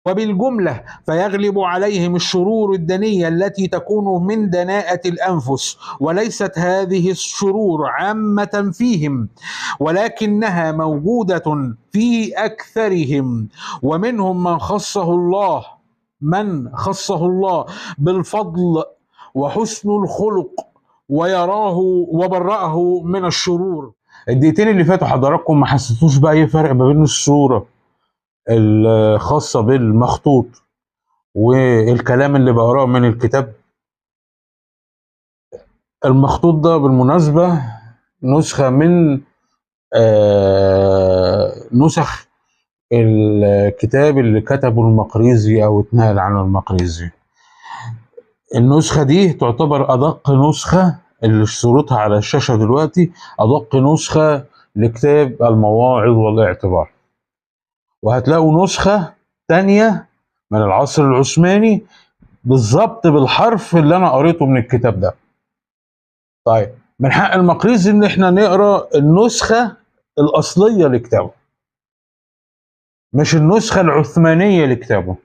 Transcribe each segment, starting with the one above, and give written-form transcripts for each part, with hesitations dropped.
وبالجملة فيغلب عليهم الشرور الدنية التي تكون من دناءة الأنفس، وليست هذه الشرور عامة فيهم ولكنها موجودة في أكثرهم، ومنهم من خصه الله بالفضل وحسن الخلق ويراه وبرأه من الشرور. الدقيقتين اللي فاتوا حضراتكم ما حسيتوش بقى اي فرق ما بين الصورة الخاصة بالمخطوط والكلام اللي بقراه من الكتاب؟ المخطوط ده بالمناسبة نسخة من نسخ الكتاب اللي كتبه المقريزي أو اتنقل عن المقريزي. النسخة دي تعتبر أدق نسخة، اللي صورتها على الشاشة دلوقتي أدق نسخة لكتاب المواعظ والاعتبار. وهتلاقوا نسخة تانية من العصر العثماني بالظبط بالحرف اللي أنا قريته من الكتاب ده. طيب، من حق المقريزي إن إحنا نقرأ النسخة الأصلية لكتابه، مش النسخة العثمانية لكتابه.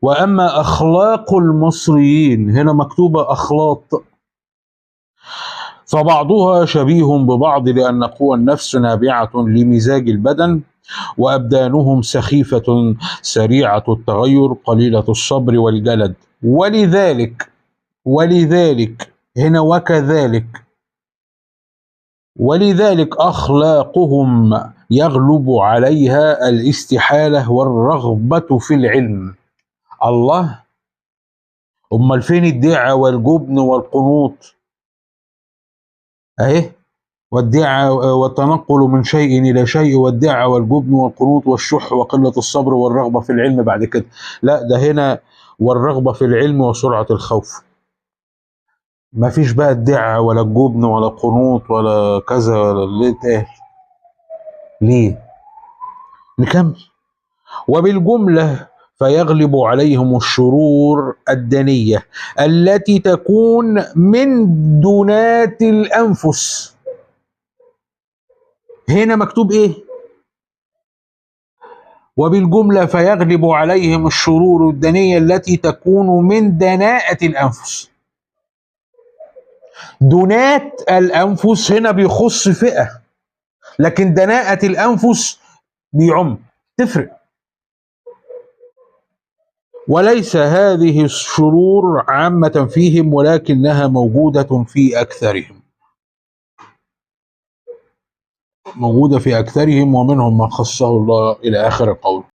وأما أخلاق المصريين، هنا مكتوبة أخلاط، فبعضها شبيه ببعض، لأن قوى النفس نابعة لمزاج البدن، وأبدانهم سخيفة سريعة التغير قليلة الصبر والجلد، ولذلك هنا ولذلك أخلاقهم يغلب عليها الاستحالة والرغبة في العلم. الله، أمال فين الدعة والجبن والقنوط أهي، والدعة والتنقل من شيء إلى شيء، والدعة والجبن والقنوط والشح وقلة الصبر والرغبة في العلم بعد كده. لا، ده هنا والرغبة في العلم وسرعة الخوف. ما فيش بقى الدعة ولا الجبن ولا القنوط ولا كذا ولا اللي اتقال. ليه؟ نكمل. وبالجملة فيغلب عليهم الشرور الدنية التي تكون من دونات الأنفس. هنا مكتوب إيه؟ وبالجملة فيغلب عليهم الشرور الدنية التي تكون من دناءة الأنفس. دنات الأنفس هنا بيخص فئة، لكن دناءة الأنفس بيعم، تفرق. وليس هذه الشرور عامة فيهم ولكنها موجودة في أكثرهم، ومنهم من خصه الله إلى آخر القول.